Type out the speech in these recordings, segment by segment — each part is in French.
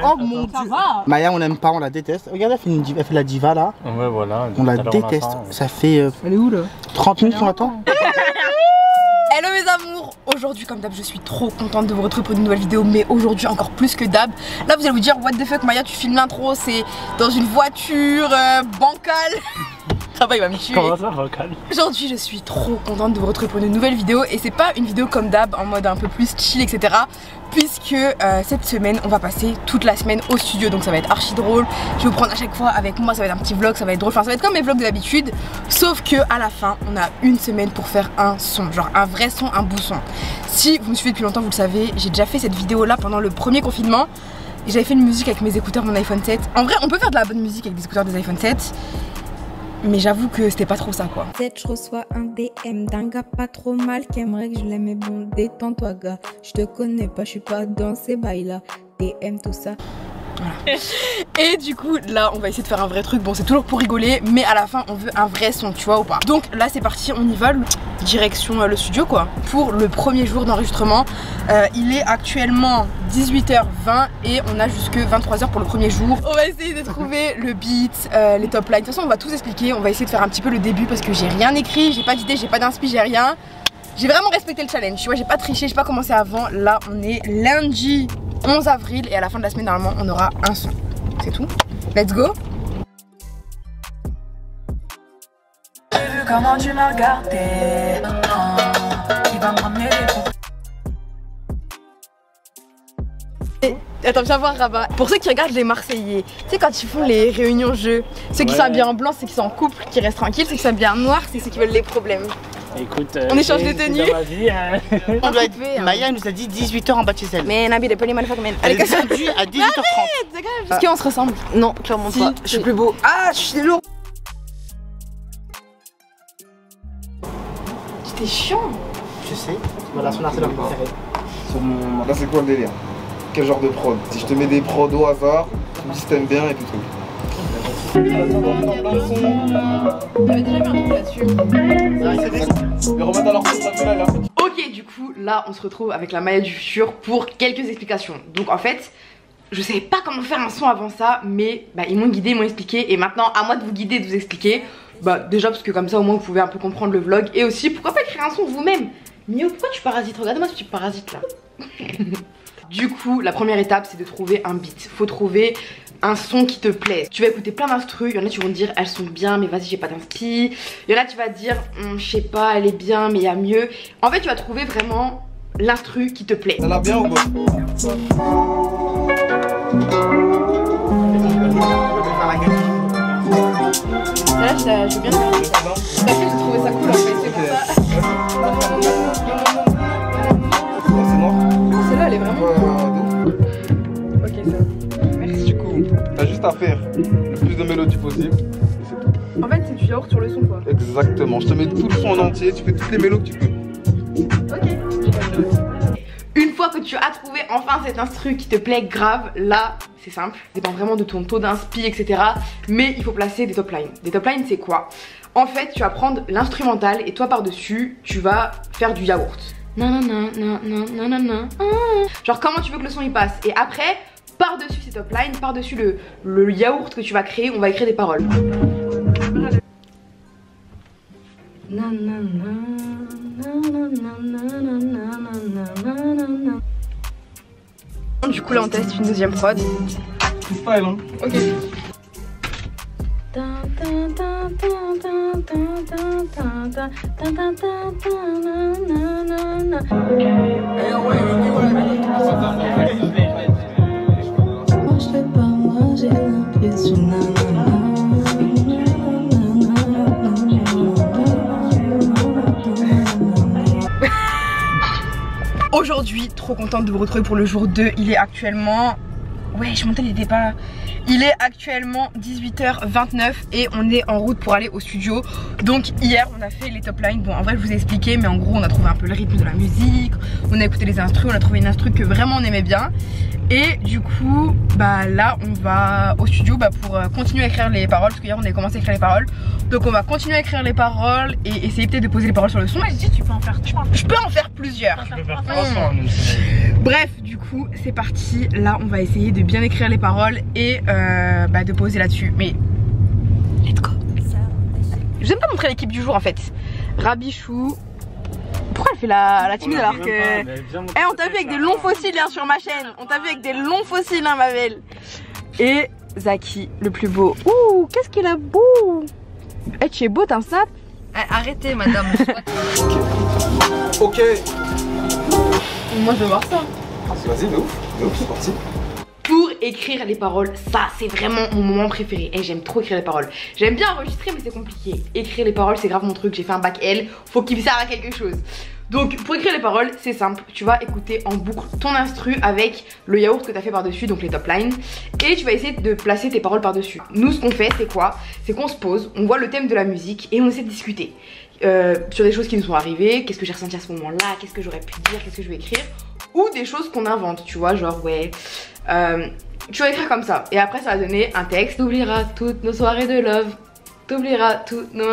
Oh mon dieu. Maya, on l'aime pas, on la déteste. Regarde, elle fait la diva là. Ouais, voilà. On la déteste. Ça fait. Elle est où là? 30 minutes qu'on attend. Hello mes amours, aujourd'hui comme d'hab je suis trop contente de vous retrouver pour une nouvelle vidéo, mais aujourd'hui encore plus que d'hab. Là vous allez vous dire what the fuck Maya, tu filmes l'intro, c'est dans une voiture bancale. Ah bah il va me tuer. Comment ça bancale? Aujourd'hui je suis trop contente de vous retrouver pour une nouvelle vidéo, et c'est pas une vidéo comme d'hab en mode un peu plus chill etc, puisque cette semaine on va passer toute la semaine au studio, donc ça va être archi drôle. Je vais vous prendre à chaque fois avec moi, ça va être un petit vlog, ça va être drôle, enfin ça va être comme mes vlogs de d'habitude, sauf que à la fin on a une semaine pour faire un son, genre un vrai son, un bout son. Si vous me suivez depuis longtemps vous le savez, j'ai déjà fait cette vidéo là pendant le premier confinement, et j'avais fait une musique avec mes écouteurs, mon iPhone 7. En vrai on peut faire de la bonne musique avec des écouteurs des iPhone 7, mais j'avoue que c'était pas trop ça quoi. Je reçois un DM d'un gars pas trop mal qui aimerait que je l'aime, mais bon détends-toi gars, je te connais pas, je suis pas dans ces bails là, DM tout ça. Voilà. Et du coup là on va essayer de faire un vrai truc, bon c'est toujours pour rigoler, mais à la fin on veut un vrai son, tu vois ou pas. Donc là c'est parti, on y va, direction le studio quoi, pour le premier jour d'enregistrement. Il est actuellement 18h20 et on a jusque 23h pour le premier jour. On va essayer de trouver le beat, les top lines, de toute façon on va tout expliquer, on va essayer de faire un petit peu le début parce que j'ai rien écrit, j'ai pas d'idée, j'ai pas d'inspi, j'ai rien. J'ai vraiment respecté le challenge, tu vois, j'ai pas triché, j'ai pas commencé avant. Là on est lundi 11 avril et à la fin de la semaine normalement on aura un son. C'est tout. Let's go. J'ai vu comment tu m'as regardé, qui va me ramener des... Attends, viens voir Rabat. Pour ceux qui regardent les Marseillais, tu sais quand ils font les réunions jeux, ceux qui sont habillés en blanc c'est qu'ils sont en couple, qui restent tranquilles, ceux qui sont habillés en noir c'est ceux qui veulent les problèmes. Écoute, on échange de tenues. On doit être... Maya nous a dit 18h en bas de chez elle. Mais Nabil est pas les motherfuckers, man. Elle est descendue à 18h30. Est-ce qu'on se ressemble? Non, clairement pas. Je suis plus beau. Ah, je suis lourd. C'était chiant. Je sais. Voilà, son arsenal préféré. Là c'est quoi le délire? Quel genre de prod? Si je te mets des prods au hasard, tu me dis si t'aimes bien et puis tout. T'avais déjà mis un truc là-dessus. Mais remettre alors ça fait là. Ok, du coup, là on se retrouve avec la Maya du futur pour quelques explications. Donc en fait, je savais pas comment faire un son avant ça, mais bah, ils m'ont guidé, ils m'ont expliqué, et maintenant à moi de vous guider et de vous expliquer. Bah déjà parce que comme ça au moins vous pouvez un peu comprendre le vlog, et aussi pourquoi pas écrire un son vous-même. Mio, pourquoi tu parasites? Regarde-moi si tu parasites là. Du coup, la première étape c'est de trouver un beat. Faut trouver un son qui te plaît. Tu vas écouter plein d'instrus, il y en a qui vont te dire elles sont bien mais vas-y j'ai pas d'inspi. Il y en a tu vas te dire je sais pas elle est bien mais il y a mieux. En fait tu vas trouver vraiment l'instru qui te plaît. Ça l'a bien ou pas? Là je veux bien faire ça. Parce que j'ai trouvé ça cool en fait, c'est pour ça. C'est noir? Celle-là elle est vraiment ok ça. Merci. Du coup, t'as juste à faire le plus de mélodies possible. Et c'est tout. En fait c'est du yaourt sur le son quoi. Exactement, je te mets tout le son en entier, tu fais toutes les mélodies que tu peux. Ok. Une fois que tu as trouvé enfin cet instru qui te plaît grave, là c'est simple, ça dépend vraiment de ton taux d'inspi etc. Mais il faut placer des top lines. Des top lines c'est quoi? En fait tu vas prendre l'instrumental et toi par dessus tu vas faire du yaourt. Nanana, nanana, nanana, genre comment tu veux que le son il passe. Et après par dessus ces top lines, par dessus le yaourt que tu vas créer, on va écrire des paroles. Du coup là on teste une deuxième prod. Freestyle hein. Ok. Aujourd'hui, trop contente de vous retrouver pour le jour 2. Il est actuellement... Ouais, je montais, il était pas... Il est actuellement 18h29 et on est en route pour aller au studio. Donc hier on a fait les top lines. Bon en vrai je vous ai expliqué, mais en gros on a trouvé un peu le rythme de la musique, on a écouté les instrus, on a trouvé une instru que vraiment on aimait bien. Et du coup bah là on va au studio pour continuer à écrire les paroles, parce qu'hier on avait commencé à écrire les paroles. Donc on va continuer à écrire les paroles et essayer peut-être de poser les paroles sur le son. Je dis tu peux en faire 3. Je peux en faire plusieurs. Je peux faire 300. Bref, du coup c'est parti. Là on va essayer de de bien écrire les paroles et de poser là-dessus. Mais let's go. Je vais même pas montrer l'équipe du jour en fait. Rabichou. Pourquoi elle fait la timide alors que... Eh, on t'a vu avec des longs fossiles hein, sur ma chaîne. On t'a vu avec des longs fossiles hein, ma belle. Et Zaki, le plus beau. Ouh, qu'est-ce qu'il a beau. Eh, tu es beau, t'as un snap. Arrêtez madame. Ok. Moi je veux voir ça. Vas-y, de ouf, c'est parti. Pour écrire les paroles, ça c'est vraiment mon moment préféré. Et j'aime trop écrire les paroles. J'aime bien enregistrer mais c'est compliqué. Écrire les paroles c'est grave mon truc, j'ai fait un bac L, faut qu'il serve à quelque chose. Donc pour écrire les paroles c'est simple, tu vas écouter en boucle ton instru avec le yaourt que tu as fait par dessus, donc les top lines. Et tu vas essayer de placer tes paroles par dessus. Nous ce qu'on fait c'est quoi? C'est qu'on se pose, on voit le thème de la musique et on essaie de discuter sur des choses qui nous sont arrivées, qu'est-ce que j'ai ressenti à ce moment là, qu'est-ce que j'aurais pu dire, qu'est-ce que je vais écrire. Ou des choses qu'on invente, tu vois, genre ouais tu vas écrire comme ça et après ça va donner un texte. T'oublieras toutes nos soirées de love, t'oublieras toutes nos...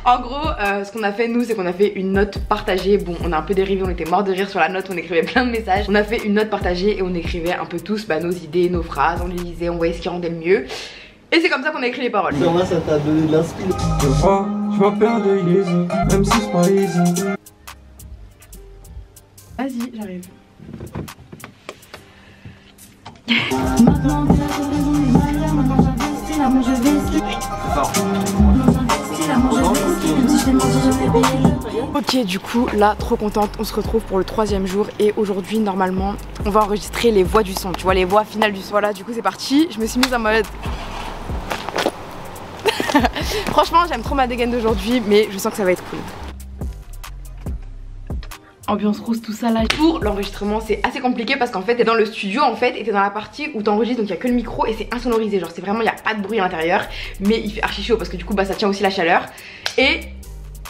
En gros ce qu'on a fait nous c'est qu'on a fait une note partagée. Bon on a un peu dérivé, on était mort de rire sur la note, on écrivait plein de messages. On a fait une note partagée et on écrivait un peu tous nos idées, nos phrases, on les lisait, on voyait ce qui rendait le mieux. Et c'est comme ça qu'on a écrit les paroles. Moi ça t'a donné de l'inspiration. Je m'appelle de easy, même si c'est pas easy. Vas-y, j'arrive. Ok, du coup là trop contente, on se retrouve pour le 3e jour et aujourd'hui normalement on va enregistrer les voix du son, tu vois, les voix finales du son. Voilà, du coup c'est parti, je me suis mise en mode franchement j'aime trop ma dégaine d'aujourd'hui mais je sens que ça va être cool. Ambiance rose, tout ça là. Pour l'enregistrement c'est assez compliqué parce qu'en fait t'es dans le studio en fait et t'es dans la partie où t'enregistres, donc il y a que le micro et c'est insonorisé, genre c'est vraiment, il n'y a pas de bruit à l'intérieur mais il fait archi chaud parce que du coup ça tient aussi la chaleur et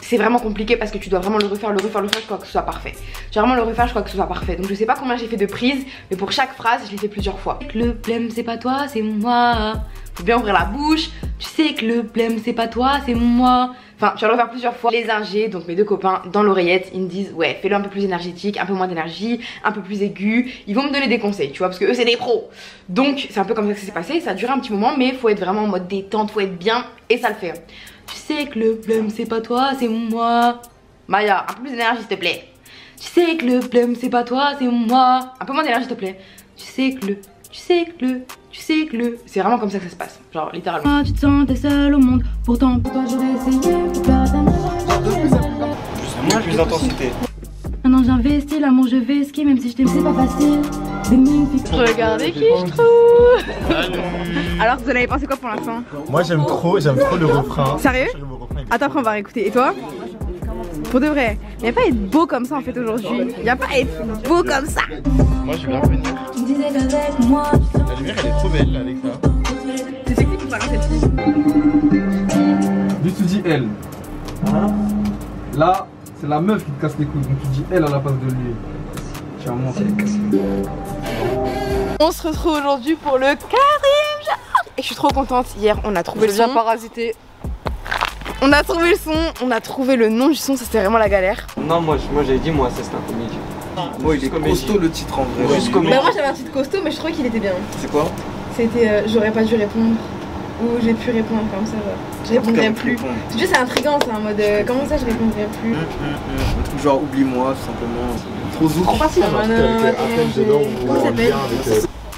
c'est vraiment compliqué parce que tu dois vraiment le refaire, je crois que ce soit parfait. Tu dois vraiment le refaire, je crois que ce soit parfait. Donc je sais pas combien j'ai fait de prises mais pour chaque phrase je l'ai fait plusieurs fois. Le blême c'est pas toi c'est moi. Faut bien ouvrir la bouche. Tu sais que le blême c'est pas toi c'est moi. Enfin tu vas le refaire plusieurs fois. Les ingés, donc mes deux copains dans l'oreillette, ils me disent ouais fais-le un peu plus énergétique, un peu moins d'énergie, un peu plus aigu. Ils vont me donner des conseils tu vois parce que eux c'est des pros. Donc c'est un peu comme ça que ça s'est passé. Ça a duré un petit moment mais faut être vraiment en mode détente, faut être bien et ça le fait. Tu sais que le blême c'est pas toi c'est moi. Maya, un peu plus d'énergie s'il te plaît. Tu sais que le blême c'est pas toi c'est moi. Un peu moins d'énergie s'il te plaît. Tu sais que le... C'est vraiment comme ça que ça se passe, genre littéralement. Tu te sentais seule au monde, pourtant pour toi j'aurais essayé. Juste plus d'intensité. Maintenant j'investis, l'amour je vais skier, même si je t'aime c'est pas facile. Regardez qui je trouve. Alors vous en avez pensé quoi pour l'instant? Moi j'aime trop le refrain. Sérieux? Attends après on va réécouter. Et toi? Pour de vrai, il n'y a pas à être beau comme ça en fait aujourd'hui. Il n'y a pas à être beau comme ça. Moi je vais bien revenir. La lumière elle est trop belle là avec ça. C'est sexy pour parler cette fille. Lui tu dis elle. Là c'est la meuf qui te casse les couilles, donc tu dis elle à la place de lui. Tiens moi c'est cassé. On se retrouve aujourd'hui pour le 4e jour. Et je suis trop contente, hier on a trouvé le son. Parasité. On a trouvé le son, on a trouvé le nom du son, ça c'était vraiment la galère. Non moi j'avais dit moi c'est un comédie. Moi il est costaud le titre en vrai. Juste comédie. Bah moi j'avais un titre costaud mais je trouvais qu'il était bien. C'est quoi? C'était j'aurais pas dû répondre. Ou j'ai pu répondre comme ça genre. Je répondrais plus. Tu sais c'est intriguant, c'est en mode comment ça je répondrais plus. Un truc genre oublie-moi tout simplement. Trop zouk. Trop facile. Comment ça s'appelle?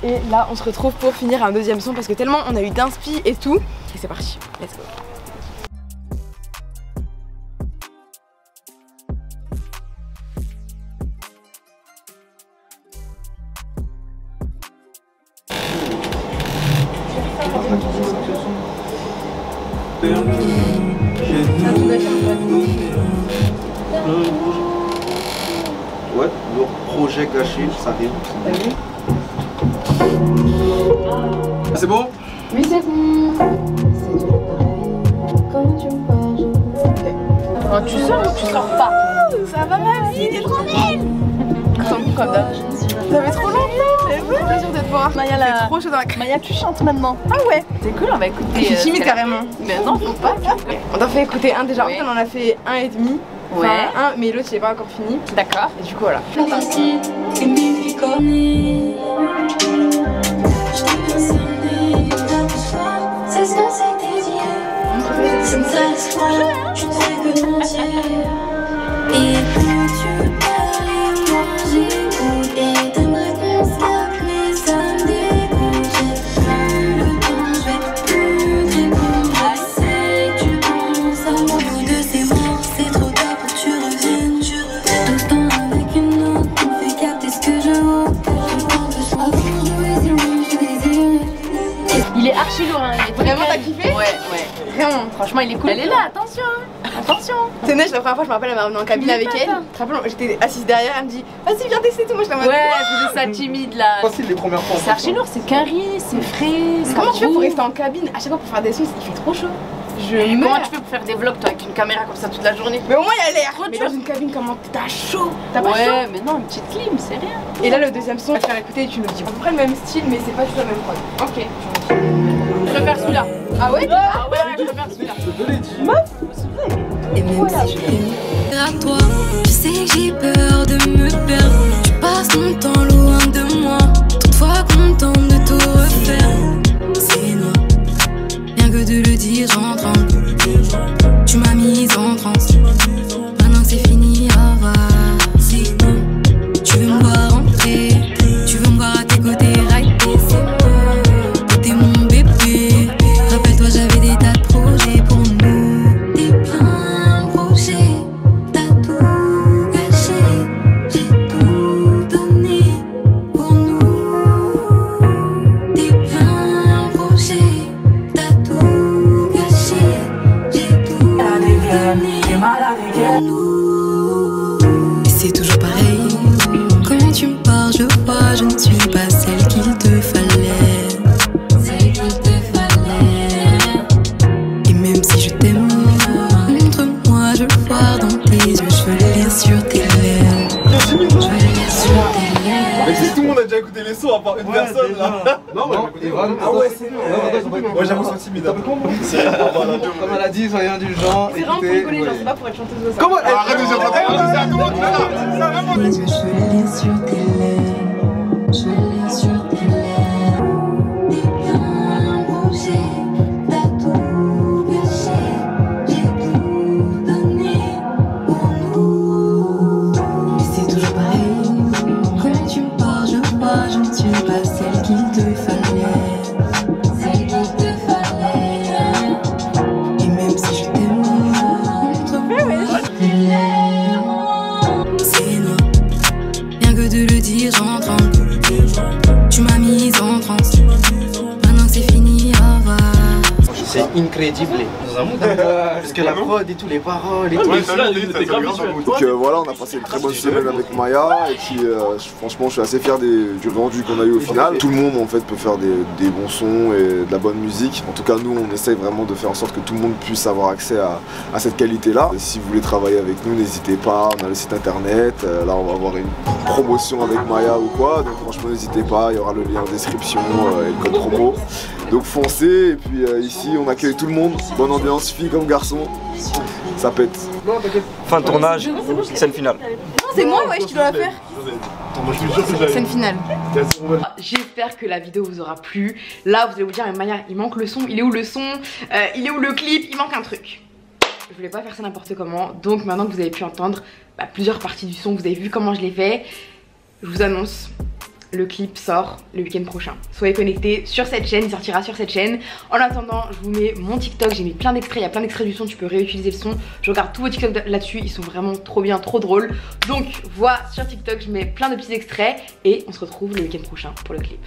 Et là on se retrouve pour finir un 2e son parce que tellement on a eu d'inspi et tout. Et c'est parti, let's go. Ouais, le projet gâché, ça arrive. C'est bon? Oui c'est bon. Oh, tu sors ou tu sors pas? Ça va ma vie, t'es trop belle. Comme d'hab. Ça fait trop longtemps. C'est un plaisir de te voir. Maya, c'est trop chaud dans la crème. Maya, tu chantes maintenant. Ah ouais. C'est cool, on va écouter. Je suis timide carrément. Mais non, faut pas. On t'en fait écouter un déjà. En fait, on en a fait un et demi. Ouais. Enfin, un, mais l'autre il est pas encore fini. D'accord. Et du coup voilà. Je t'ai bien sonné, t'as tout soir. C'est ce qu'on s'était dit. Ça me satisfait, je ne fais que mentir. Et plus tu parles et moins j'écoute. Et t'aimerais qu'on se capte, mais ça me dégoûte. J'ai plus le temps, je vais plus te répondre. Je sais que tu penses à moi. Nous deux c'est mort, c'est trop tard pour que tu reviennes. Tout le temps avec une autre, on me fait capter ce que je vaux. Il est archi lourd, hein. Vraiment, t'as kiffé? Ouais. Vraiment. Franchement, il est cool. Elle est là, attention, hein. Attention. C'est neige, la première fois, je me rappelle, elle m'a ramenée en cabine avec elle. J'étais assise derrière, elle me dit vas-y, viens tester tout. Moi, je la Ouais, elle faisait ça timide là. Facile les premières fois. C'est archi lourd, c'est carré, c'est frais. Comment tu fais pour rester en cabine à chaque fois pour faire des sons? Il fait trop chaud. Comment tu fais pour faire des vlogs toi avec une caméra comme ça toute la journée? Mais au moins, il y a l'air. Mais dur. dans une cabine, comment t'as chaud? T'as pas chaud? Ouais, mais non, une petite clim, c'est rien. Et là, le deuxième son, je vais te faire écouter et tu nous dis. À peu près le même style, mais c'est pas du tout la même prod. Ok. Je préfère celui-là. Ah ouais? Ah ouais, je préfère celui-là. Et même si je t'aime à toi, je sais que j'ai peur de me perdre. Tu passes ton temps loin de moi, trop de fois content de tout refaire. C'est noir, rien que de le dire j'entends. Tu m'as mise en transe, maintenant que c'est fini, au revoir. C'est moi, tu veux me voir rentrer, tu veux me voir à tes côtés, rider. C'est moi, t'es mon bébé. Rappelle-toi, j'avais des tas de projets pour nous. T'es plein de projets, t'as tout gâché. J'ai tout donné pour nous. T'es plein de projets, t'as tout gâché. J'ai tout donné pour nous. Et c'est toujours pareil. Quand tu me parles, je vois, je ne suis pas celle qu'il te fallait. Celle qu'il te fallait. Et même si je t'aime, montre-moi, je le vois dans tes yeux, je veux le lire sur tes lèvres. Je veux le lire sur tes lèvres. Mais si tout le monde a déjà écouté les sons à part une personne là. Non, Ah ouais, c'est bon. Ouais, j'avoue, c'est timide. Comme elle a dit, soyez indulgents. C'est vraiment pour rigoler, genre, c'est pas pour être chanteuse de ça. Comment arrête de dire ça, tout le monde Je veux le lire sur tes lèvres. Je veux le lire sur tes lèvres. T'es plein de projets, t'as tout gâché. J'ai tout donné pour nous. Et c'est toujours pareil. Quand tu me parles, je vois, je ne suis pas celle qu'il te fallait. Celle qu'il te fallait. Et même si je t'aime, montre-moi tes lèvres. C'est noir, rien que de le dire, j'entends. Tu m'as mise en transe, maintenant que c'est fini, au revoir. C'est incroyable. Parce que la prod et tout, les paroles et tout. Donc voilà, on a passé une très bonne semaine avec Maya et puis franchement je suis assez fier du rendu qu'on a eu au final. Tout le monde en fait peut faire des bons sons et de la bonne musique. En tout cas nous on essaye vraiment de faire en sorte que tout le monde puisse avoir accès à cette qualité là. Et si vous voulez travailler avec nous, n'hésitez pas, on a le site internet, là on va avoir une promotion avec Maya ou quoi, donc franchement n'hésitez pas, il y aura le lien en description et le code promo. Donc foncez et puis ici on accueille tout le monde, bonne ambiance, filles comme garçons, ça pète. Fin de tournage, scène finale. Non, c'est moi, ouais, tu dois la faire. Scène finale. J'espère que la vidéo vous aura plu. Là, vous allez vous dire, mais Maya, il manque le son. Il est où le son? Il est où le clip? Il manque un truc. Je voulais pas faire ça n'importe comment. Donc maintenant que vous avez pu entendre plusieurs parties du son, vous avez vu comment je l'ai fait, je vous annonce, le clip sort le week-end prochain. Soyez connectés sur cette chaîne, il sortira sur cette chaîne. En attendant, je vous mets mon TikTok, j'ai mis plein d'extraits, il y a plein d'extraits du son, tu peux réutiliser le son. Je regarde tous vos TikTok là-dessus, ils sont vraiment trop bien, trop drôles. Donc voilà, sur TikTok, je mets plein de petits extraits et on se retrouve le week-end prochain pour le clip.